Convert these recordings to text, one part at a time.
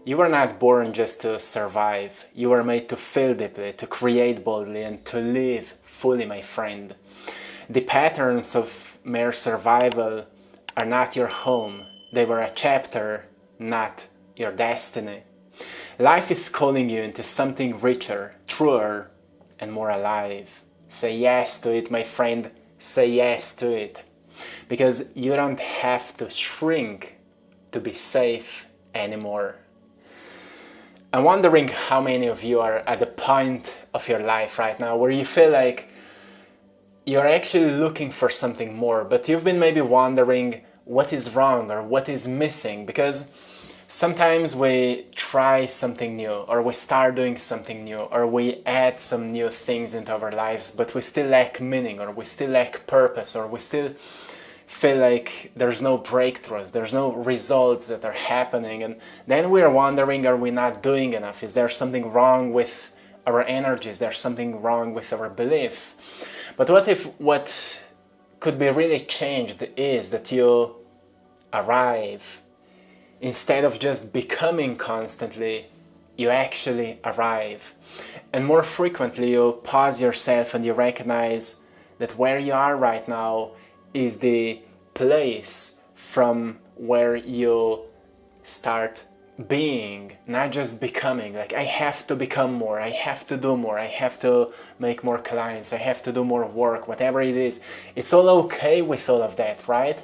You were not born just to survive. You were made to feel deeply, to create boldly, and to live fully, my friend. The patterns of mere survival are not your home. They were a chapter, not your destiny. Life is calling you into something richer, truer, and more alive. Say yes to it, my friend. Say yes to it. Because you don't have to shrink to be safe anymore. I'm wondering how many of you are at the point of your life right now where you feel like you're actually looking for something more, but you've been maybe wondering what is wrong or what is missing, because sometimes we try something new, or we start doing something new, or we add some new things into our lives, but we still lack meaning, or we still lack purpose, or we still feel like there's no breakthroughs, there's no results that are happening, and then we're wondering, are we not doing enough? Is there something wrong with our energy? Is there something wrong with our beliefs? But what if what could be really changed is that you arrive? Instead of just becoming constantly, you actually arrive. And more frequently you pause yourself and you recognize that where you are right now is the place from where you start being, not just becoming. Like, I have to become more, I have to do more, I have to make more clients, I have to do more work, whatever it is. It's all okay with all of that, right?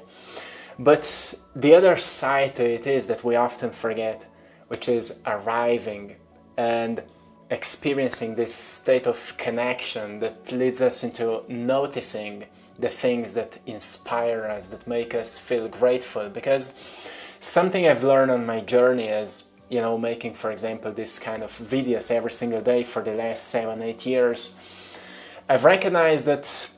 But the other side to it is that we often forget, which is arriving and experiencing this state of connection that leads us into noticing the things that inspire us, that make us feel grateful. Because something I've learned on my journey is, making, for example, this kind of videos every single day for the last 7-8 years, I've recognized that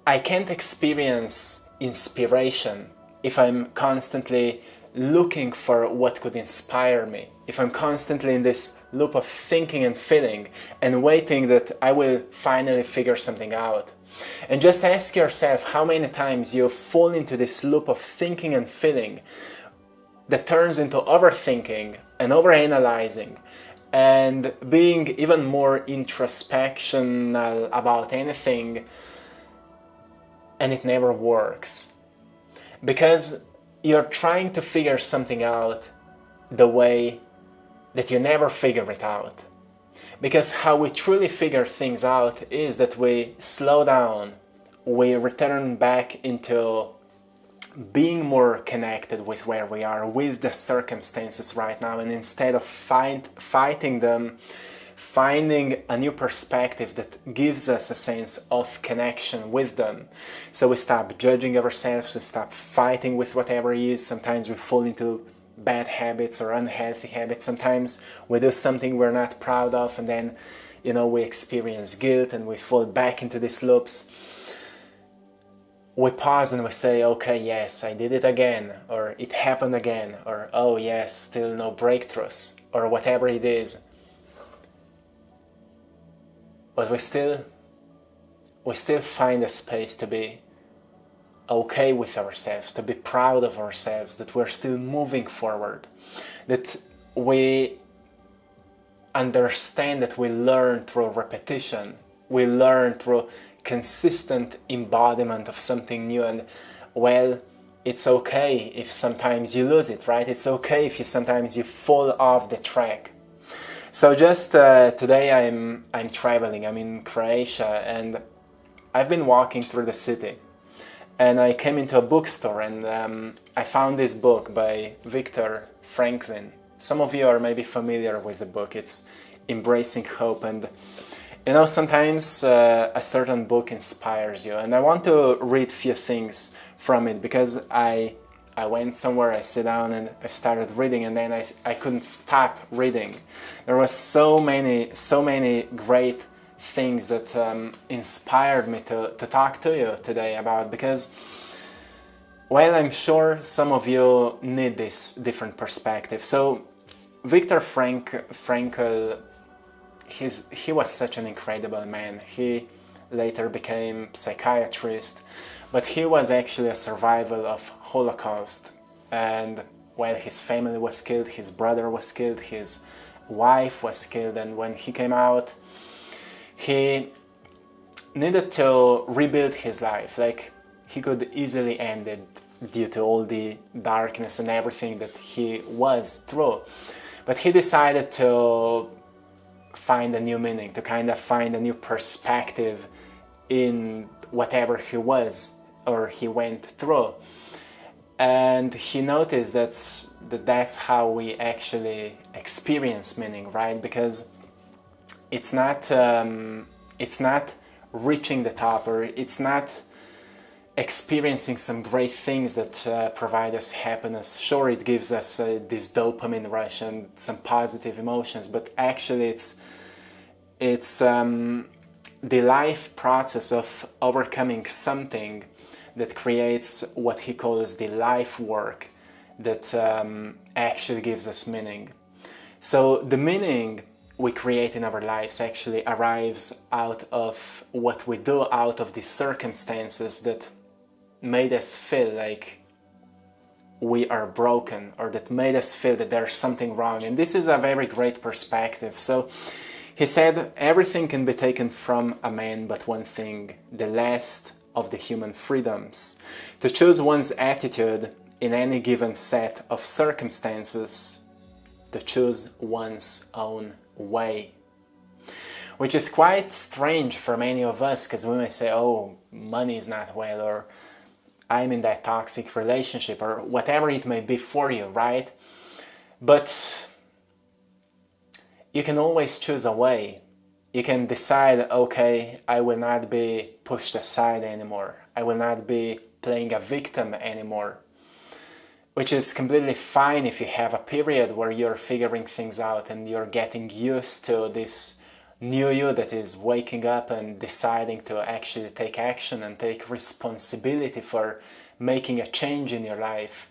I can't experience inspiration if I'm constantly looking for what could inspire me, if I'm constantly in this loop of thinking and feeling and waiting that I will finally figure something out. And just ask yourself how many times you fall into this loop of thinking and feeling that turns into overthinking and overanalyzing and being even more introspectional about anything, and it never works. Because you're trying to figure something out the way that you never figure it out. Because how we truly figure things out is that we slow down, we return back into being more connected with where we are, with the circumstances right now, and instead of fighting them, finding a new perspective that gives us a sense of connection with them. So we stop judging ourselves, we stop fighting with whatever it is. Sometimes we fall into bad habits or unhealthy habits. Sometimes we do something we're not proud of, and then, we experience guilt and we fall back into these loops. We pause and we say, okay, yes, I did it again, or it happened again, or oh yes, still no breakthroughs, or whatever it is. But we still find a space to be okay with ourselves, to be proud of ourselves, that we're still moving forward, that we understand that we learn through repetition, we learn through consistent embodiment of something new, and it's okay if sometimes you lose it, right? It's okay if sometimes you fall off the track. So just today I'm traveling, I'm in Croatia, and I've been walking through the city, and I came into a bookstore, and I found this book by Viktor Frankl. Some of you are maybe familiar with the book. It's Embracing Hope, and sometimes a certain book inspires you, and I want to read a few things from it, because I went somewhere, I sit down and I started reading, and then I couldn't stop reading. There was so many great things that inspired me to talk to you today about, because I'm sure some of you need this different perspective. So Viktor Frankl, he was such an incredible man. He later became a psychiatrist, but he was actually a survivor of Holocaust. And while his family was killed, his brother was killed, his wife was killed, and when he came out, he needed to rebuild his life. Like, he could easily end it due to all the darkness and everything that he was through. But he decided to find a new meaning, to kind of find a new perspective in whatever he was or he went through. And he noticed that's how we actually experience meaning, right? Because it's not reaching the top, or it's not experiencing some great things that provide us happiness. Sure, it gives us this dopamine rush and some positive emotions, but actually it's the life process of overcoming something that creates what he calls the life work that actually gives us meaning. So the meaning we create in our lives actually arrives out of what we do, out of the circumstances that made us feel like we are broken, or that made us feel that there's something wrong. And this is a very great perspective. So he said, everything can be taken from a man but one thing, the last of the human freedoms, to choose one's attitude in any given set of circumstances, to choose one's own way. Which is quite strange for many of us, because we may say, oh, money is not well, or I'm in that toxic relationship, or whatever it may be for you, right? But you can always choose a way. You can decide, okay, I will not be pushed aside anymore. I will not be playing a victim anymore. Which is completely fine if you have a period where you're figuring things out and you're getting used to this new you that is waking up and deciding to actually take action and take responsibility for making a change in your life.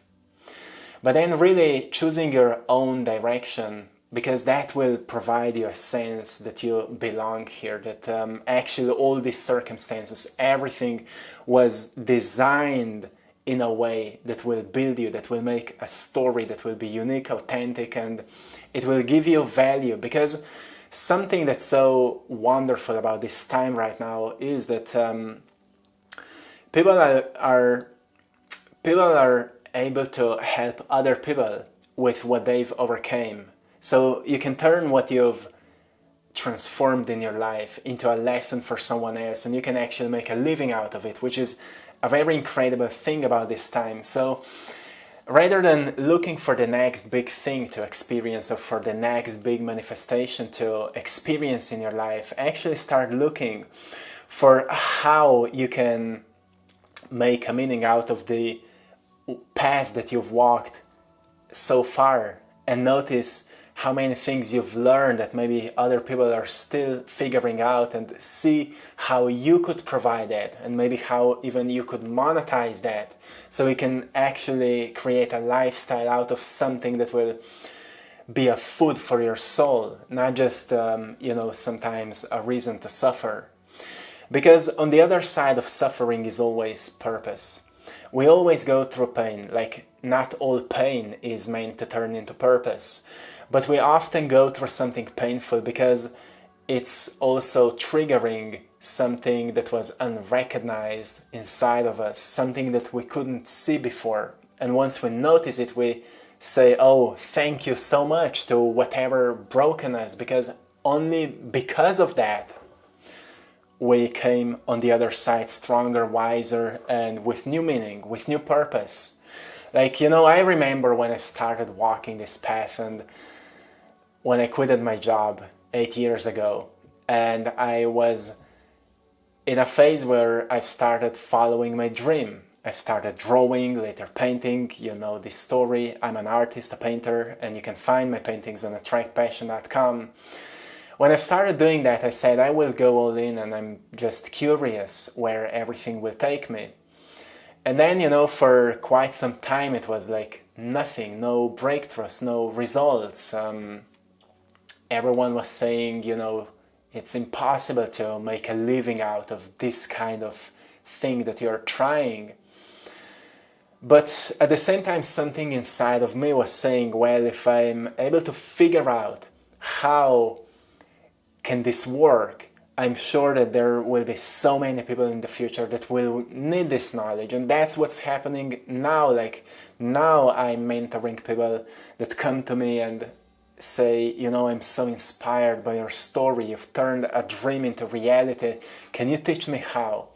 But then really choosing your own direction, because that will provide you a sense that you belong here, that actually all these circumstances, everything was designed in a way that will build you, that will make a story that will be unique, authentic, and it will give you value. Because something that's so wonderful about this time right now is that people are able to help other people with what they've overcame. So you can turn what you've transformed in your life into a lesson for someone else, and you can actually make a living out of it, which is a very incredible thing about this time. So rather than looking for the next big thing to experience, or for the next big manifestation to experience in your life, actually start looking for how you can make a meaning out of the path that you've walked so far, and notice how many things you've learned that maybe other people are still figuring out, and see how you could provide that, and maybe how even you could monetize that, so you can actually create a lifestyle out of something that will be a food for your soul, not just sometimes a reason to suffer. Because on the other side of suffering is always purpose. We always go through pain. Like, not all pain is meant to turn into purpose. But we often go through something painful because it's also triggering something that was unrecognized inside of us, something that we couldn't see before. And once we notice it, we say, oh, thank you so much to whatever broken us, because only because of that we came on the other side stronger, wiser, and with new meaning, with new purpose. Like, I remember when I started walking this path, and when I quitted my job 8 years ago, and I was in a phase where I've started following my dream. I've started drawing, later painting. You know this story. I'm an artist, a painter, and you can find my paintings on AttractPassion.com. When I started doing that, I said I will go all in, and I'm just curious where everything will take me. And then, for quite some time it was like nothing, no breakthroughs, no results. Everyone was saying, it's impossible to make a living out of this kind of thing that you're trying. But at the same time, something inside of me was saying, well, if I'm able to figure out how can this work, I'm sure that there will be so many people in the future that will need this knowledge. And that's what's happening now. Like now I'm mentoring people that come to me and say, you know, I'm so inspired by your story. You've turned a dream into reality. Can you teach me how?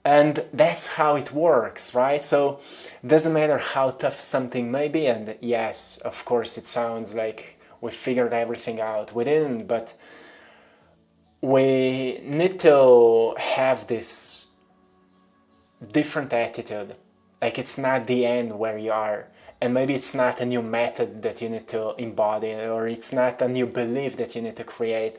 And that's how it works, right? So it doesn't matter how tough something may be. And yes, of course, it sounds like we figured everything out. We didn't, but we need to have this different attitude. Like it's not the end where you are. And maybe it's not a new method that you need to embody, or it's not a new belief that you need to create.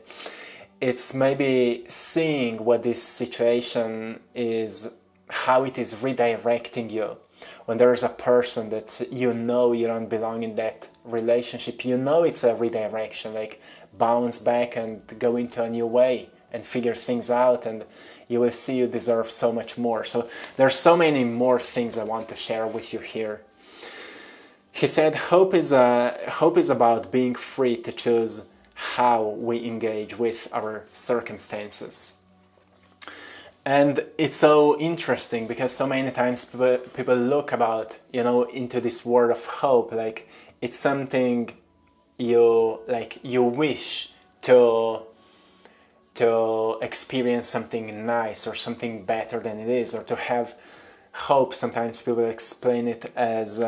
It's maybe seeing what this situation is, how it is redirecting you. When there's a person that you know you don't belong in that relationship, you know it's a redirection, like bounce back and go into a new way and figure things out, and you will see you deserve so much more. So there's so many more things I want to share with you here. He said, hope is about being free to choose how we engage with our circumstances. And it's so interesting because so many times people look about, you know, into this word of hope, like it's something you wish to experience something nice or something better than it is, or to have hope. Sometimes people explain it as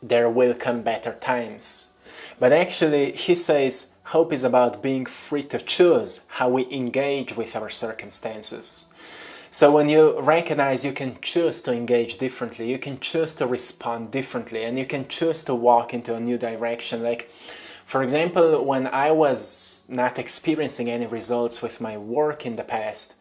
there will come better times. But actually, he says hope is about being free to choose how we engage with our circumstances. So when you recognize you can choose to engage differently, you can choose to respond differently, and you can choose to walk into a new direction. Like, for example, when I was not experiencing any results with my work in the past,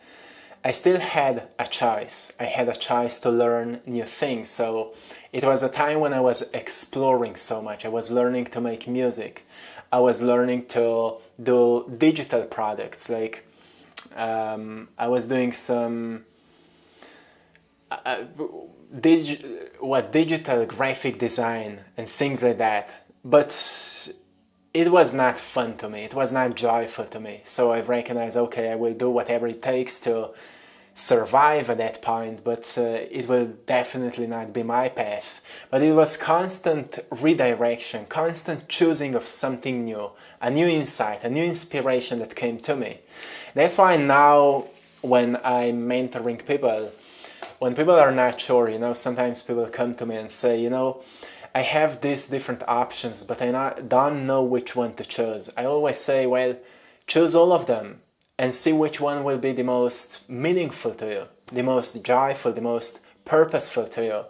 I still had a choice. I had a choice to learn new things. So it was a time when I was exploring so much. I was learning to make music. I was learning to do digital products. Like I was doing some digital graphic design and things like that. But it was not fun to me. It was not joyful to me. So I recognized, okay, I will do whatever it takes to survive at that point, but it will definitely not be my path. But it was constant redirection, constant choosing of something new, a new insight, a new inspiration that came to me. That's why now when I'm mentoring people, when people are not sure, you know, sometimes people come to me and say, you know, I have these different options, but I don't know which one to choose. I always say, well, choose all of them and see which one will be the most meaningful to you, the most joyful, the most purposeful to you.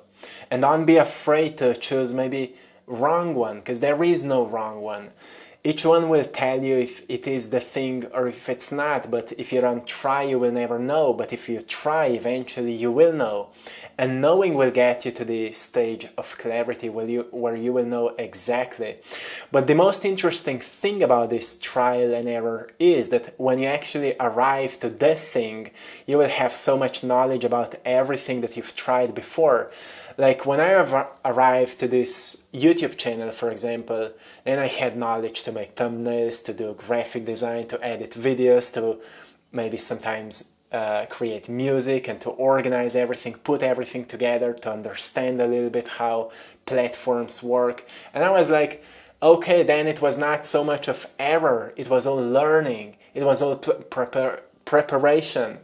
And don't be afraid to choose maybe wrong one, because there is no wrong one. Each one will tell you if it is the thing or if it's not, but if you don't try, you will never know. But if you try, eventually you will know. And knowing will get you to the stage of clarity where you will know exactly. But the most interesting thing about this trial and error is that when you actually arrive to that thing, you will have so much knowledge about everything that you've tried before. Like when I arrived to this YouTube channel, for example, then I had knowledge to make thumbnails, to do graphic design, to edit videos, to maybe sometimes create music, and to organize everything, put everything together, to understand a little bit how platforms work. And I was like, okay, then it was not so much of error, it was all learning, it was all preparation.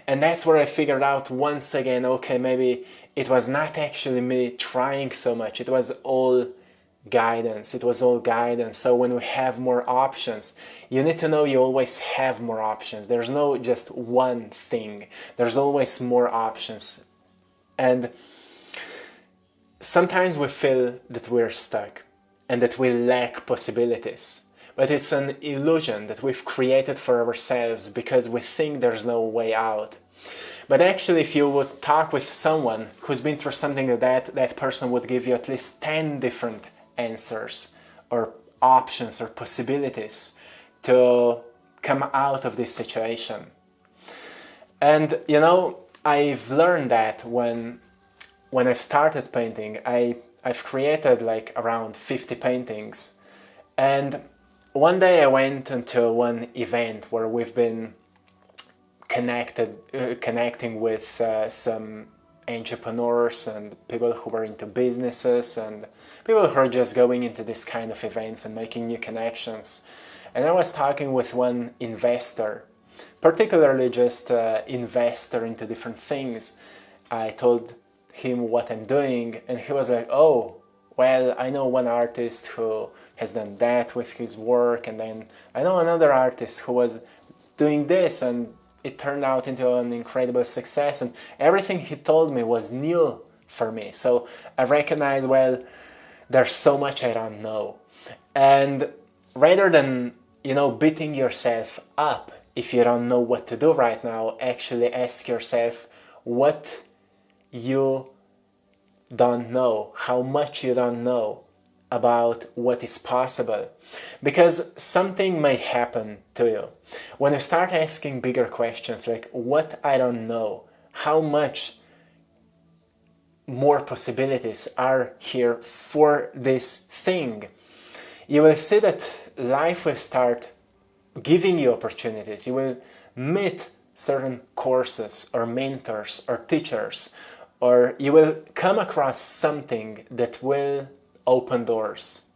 And that's where I figured out once again, okay, maybe it was not actually me trying so much, it was all guidance. So when we have more options, you need to know you always have more options. There's no just one thing, there's always more options. And sometimes we feel that we're stuck and that we lack possibilities, but it's an illusion that we've created for ourselves because we think there's no way out. But actually, if you would talk with someone who's been through something like that person would give you at least 10 different answers or options or possibilities to come out of this situation. And you know, I've learned that when when I started painting, I've created like around 50 paintings. And one day I went into one event where we've been connecting with some entrepreneurs and people who were into businesses and people who are just going into this kind of events and making new connections. And I was talking with one investor, particularly just investor into different things. I told him what I'm doing, and he was like, oh, well, I know one artist who has done that with his work, and then I know another artist who was doing this, and it turned out into an incredible success, and everything he told me was new for me. So I recognized, well, there's so much I don't know. And rather than, beating yourself up if you don't know what to do right now, actually ask yourself what you don't know, how much you don't know about what is possible. Because something may happen to you. When you start asking bigger questions like, what I don't know, how much more possibilities are here for this thing, you will see that life will start giving you opportunities. You will meet certain courses or mentors or teachers, or you will come across something that will open doors.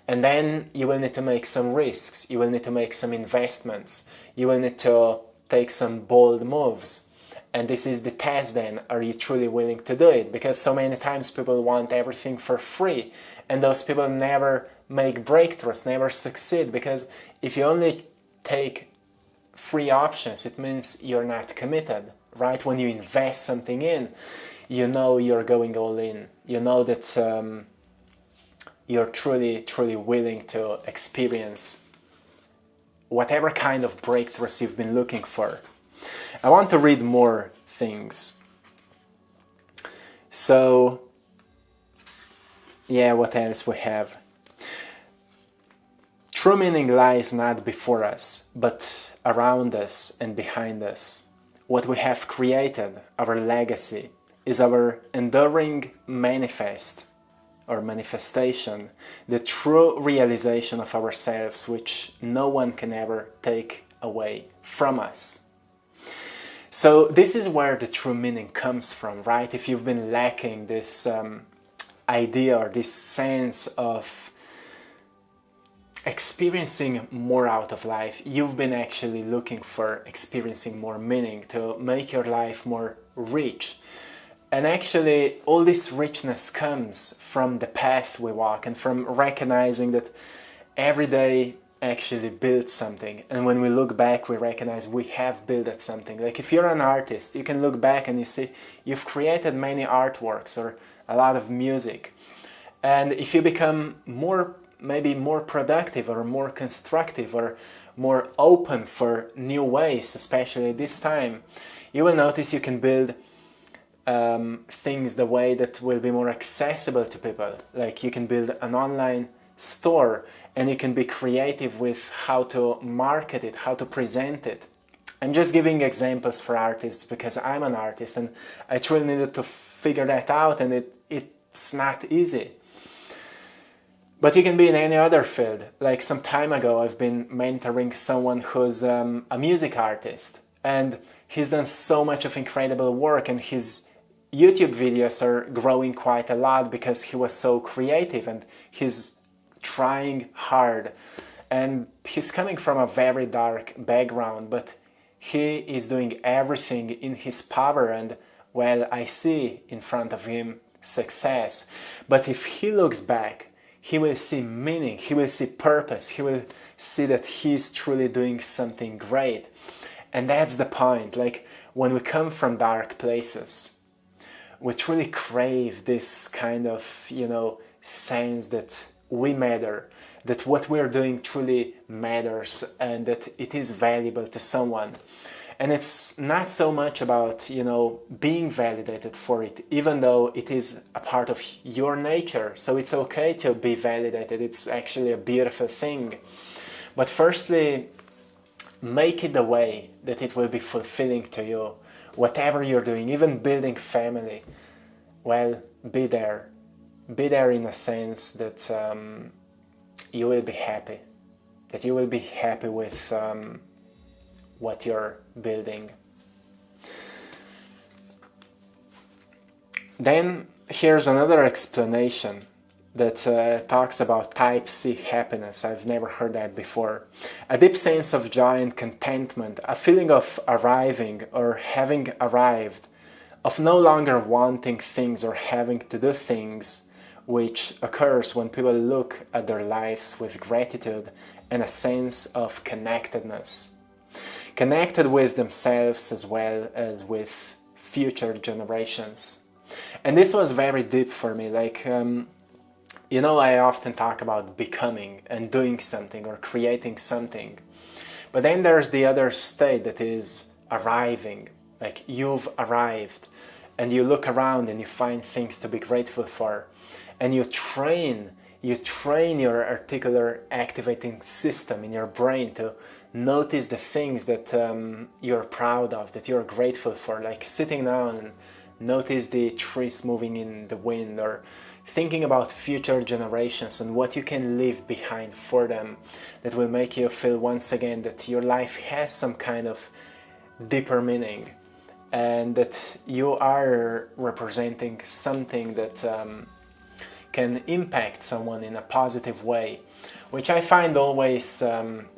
And then you will need to make some risks. You will need to make some investments. You will need to take some bold moves. And this is the test then. Are you truly willing to do it? Because so many times people want everything for free. And those people never make breakthroughs, never succeed. Because if you only take free options, it means you're not committed, right? When you invest something in, you know you're going all in. You know that you're truly, truly willing to experience whatever kind of breakthroughs you've been looking for. I want to read more things. So, yeah, what else we have? True meaning lies not before us, but around us and behind us. What we have created, our legacy, is our enduring manifestation, the true realization of ourselves, which no one can ever take away from us. So this is where the true meaning comes from, right? If you've been lacking this idea or this sense of experiencing more out of life, you've been actually looking for experiencing more meaning to make your life more rich. And actually, all this richness comes from the path we walk and from recognizing that every day actually builds something. And when we look back, we recognize we have built something. Like if you're an artist, you can look back and you see you've created many artworks or a lot of music. And if you become maybe more productive or more constructive or more open for new ways, especially this time, you will notice you can build things the way that will be more accessible to people. Like you can build an online store and you can be creative with how to market it, how to present it. I'm just giving examples for artists because I'm an artist and I truly needed to figure that out, and it's not easy. But you can be in any other field. Like some time ago, I've been mentoring someone who's a music artist, and he's done so much of incredible work, and his YouTube videos are growing quite a lot because he was so creative and he's trying hard. And he's coming from a very dark background, but he is doing everything in his power, and well, I see in front of him success. But if he looks back, he will see meaning, he will see purpose, he will see that he's truly doing something great. And that's the point. Like when we come from dark places, we truly crave this kind of, sense that we matter, that what we're doing truly matters and that it is valuable to someone. And it's not so much about, being validated for it, even though it is a part of your nature. So it's okay to be validated. It's actually a beautiful thing. But firstly, make it a way that it will be fulfilling to you. Whatever you're doing, even building family, well, be there. Be there in a sense that you will be happy. That you will be happy with what you're building. Then here's another explanation that talks about type C happiness. I've never heard that before. A deep sense of joy and contentment, a feeling of arriving or having arrived, of no longer wanting things or having to do things, which occurs when people look at their lives with gratitude and a sense of connectedness. Connected with themselves as well as with future generations. And this was very deep for me. Like, I often talk about becoming and doing something or creating something. But then there's the other state that is arriving. Like, you've arrived and you look around and you find things to be grateful for. And you train your articular activating system in your brain to notice the things that you're proud of, that you're grateful for, like sitting down and notice the trees moving in the wind, or thinking about future generations and what you can leave behind for them, that will make you feel once again that your life has some kind of deeper meaning and that you are representing something that can impact someone in a positive way, which I find always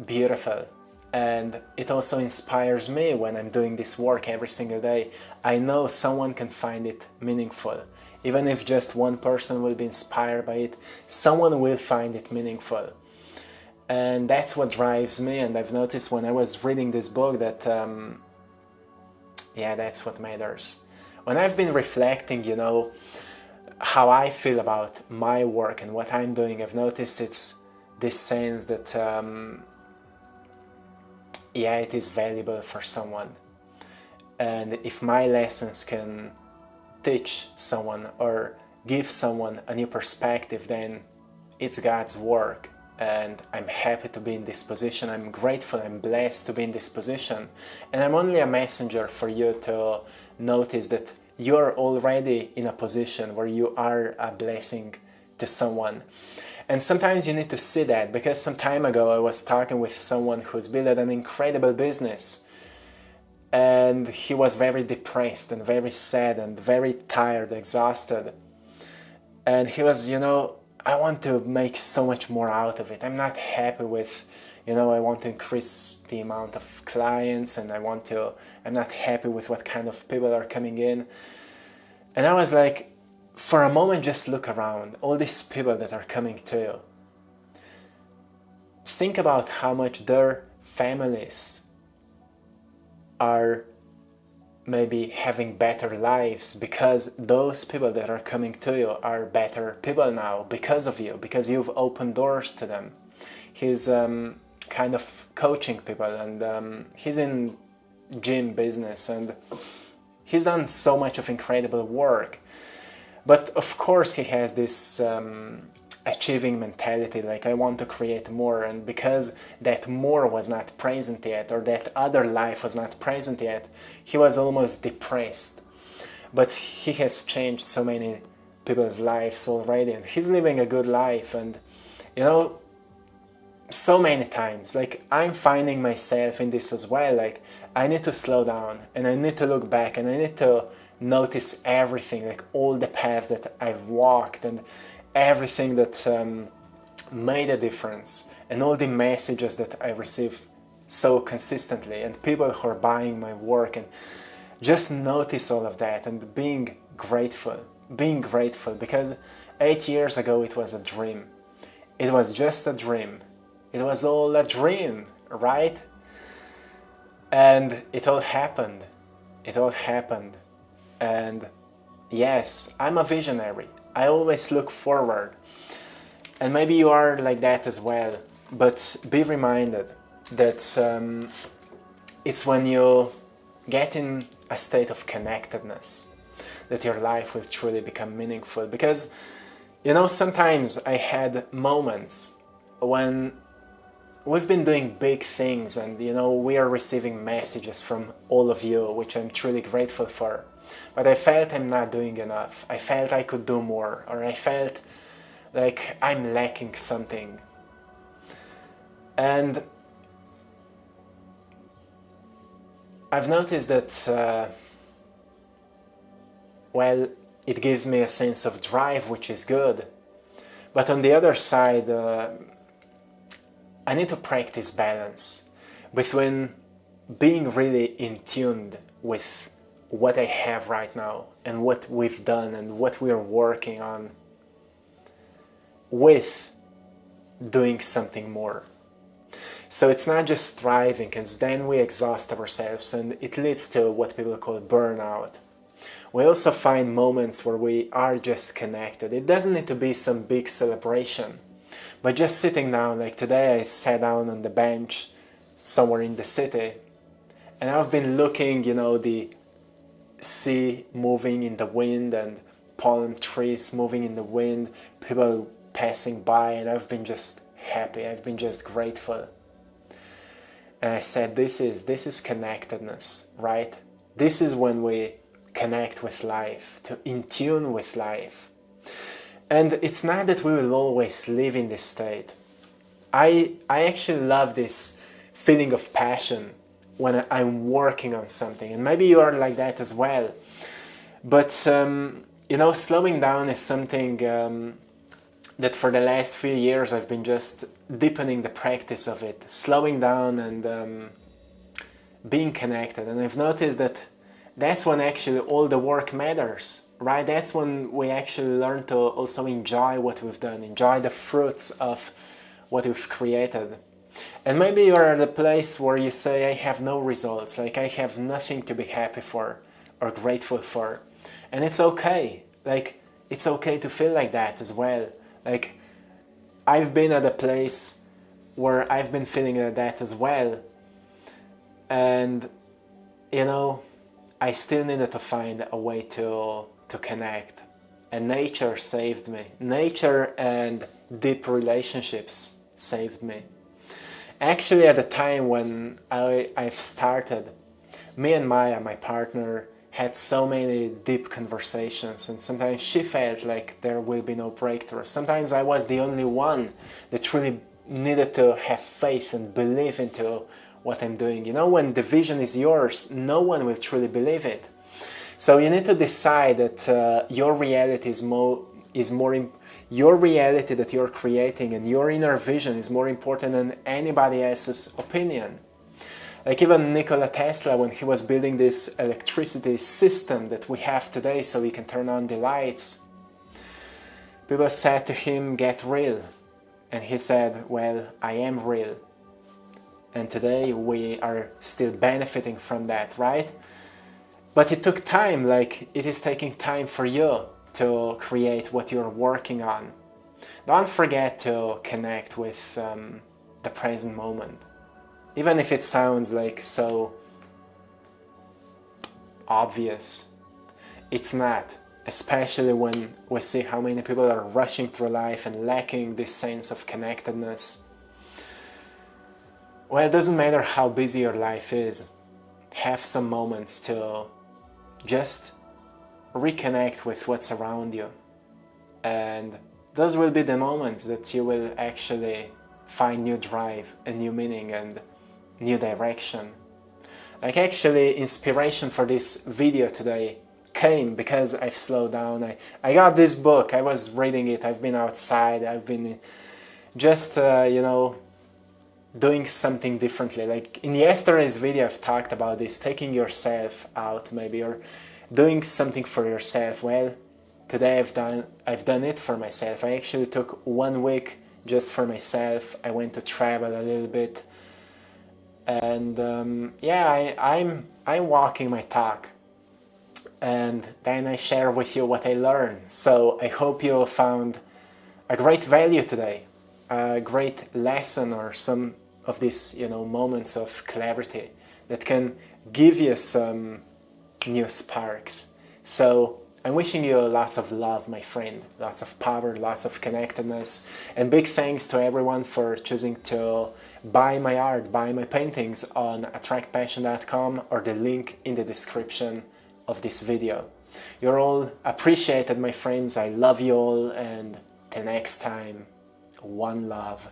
beautiful. And it also inspires me when I'm doing this work every single day. I know someone can find it meaningful. Even if just one person will be inspired by it, someone will find it meaningful. And that's what drives me. And I've noticed when I was reading this book that, that's what matters. When I've been reflecting, how I feel about my work and what I'm doing, I've noticed it's this sense that it is valuable for someone. And if my lessons can teach someone or give someone a new perspective, then it's God's work. And I'm happy to be in this position. I'm grateful, I'm blessed to be in this position. And I'm only a messenger for you to notice that you're already in a position where you are a blessing to someone. And sometimes you need to see that, because some time ago I was talking with someone who's built an incredible business, and he was very depressed and very sad and very tired, exhausted. And he was, I want to make so much more out of it. I'm not happy with, I want to increase the amount of clients, and I'm not happy with what kind of people are coming in. And I was like, for a moment, just look around, all these people that are coming to you. Think about how much their families are maybe having better lives because those people that are coming to you are better people now because of you, because you've opened doors to them. He's kind of coaching people, and he's in gym business, and he's done so much of incredible work. But of course he has this achieving mentality, like I want to create more, and because that more was not present yet, or that other life was not present yet, he was almost depressed. But he has changed so many people's lives already, and he's living a good life. And so many times, like, I'm finding myself in this as well. Like, I need to slow down, and I need to look back, and I need to notice everything, like all the paths that I've walked and everything that made a difference, and all the messages that I receive so consistently, and people who are buying my work, and just notice all of that and being grateful, because 8 years ago it was a dream. It was just a dream. It was all a dream, right? And it all happened. And yes, I'm a visionary. I always look forward. And maybe you are like that as well. But be reminded that it's when you get in a state of connectedness that your life will truly become meaningful. Because, sometimes I had moments when we've been doing big things, and we are receiving messages from all of you, which I'm truly grateful for. but I felt I'm not doing enough. I felt I could do more, or I felt like I'm lacking something. And I've noticed that, well, it gives me a sense of drive, which is good. But on the other side, I need to practice balance between being really in tune with what I have right now and what we've done and what we're working on, with doing something more. So it's not just striving, because then we exhaust ourselves and it leads to what people call burnout. We also find moments where we are just connected. It doesn't need to be some big celebration, but just sitting down, like today I sat down on the bench somewhere in the city, and I've been looking, the sea moving in the wind and palm trees moving in the wind, people passing by, and I've been just happy, I've been just grateful. And I said, this is connectedness, right? This is when we connect with life, to in tune with life. And it's not that we will always live in this state. I actually love this feeling of passion when I'm working on something, and maybe you are like that as well. But slowing down is something that for the last few years I've been just deepening the practice of it, slowing down and being connected. And I've noticed that that's when actually all the work matters, right? That's when we actually learn to also enjoy what we've done, enjoy the fruits of what we've created. And maybe you're at a place where you say, I have no results, like I have nothing to be happy for or grateful for. And it's okay. Like, it's okay to feel like that as well. Like, I've been at a place where I've been feeling like that as well. And, I still needed to find a way to connect. And nature saved me. Nature and deep relationships saved me. Actually, at the time when I've started, me and Maya, my partner, had so many deep conversations, and sometimes she felt like there will be no breakthrough. Sometimes I was the only one that truly needed to have faith and believe into what I'm doing. When the vision is yours, no one will truly believe it. So you need to decide that your reality your reality that you're creating and your inner vision is more important than anybody else's opinion. Like even Nikola Tesla, when he was building this electricity system that we have today so we can turn on the lights, people said to him, get real. And he said, well, I am real. And today we are still benefiting from that, right? But it took time, like it is taking time for you to create what you're working on. Don't forget to connect with the present moment. Even if it sounds like so obvious, it's not. Especially when we see how many people are rushing through life and lacking this sense of connectedness. Well, it doesn't matter how busy your life is. Have some moments to just reconnect with what's around you. And those will be the moments that you will actually find new drive and new meaning and new direction. Like actually, inspiration for this video today came because I've slowed down. I got this book, I was reading it, I've been outside, I've been just, doing something differently. Like in yesterday's video I've talked about this, taking yourself out maybe, or doing something for yourself. Well, today I've done it for myself. I actually took 1 week just for myself. I went to travel a little bit. And I'm walking my talk. And then I share with you what I learned. So I hope you found a great value today, a great lesson, or some of these, moments of clarity that can give you some new sparks. So I'm wishing you lots of love, my friend, lots of power, lots of connectedness, and big thanks to everyone for choosing to buy my art, buy my paintings on AttractPassion.com or the link in the description of this video. You're all appreciated, my friends. I love you all, and till next time, one love.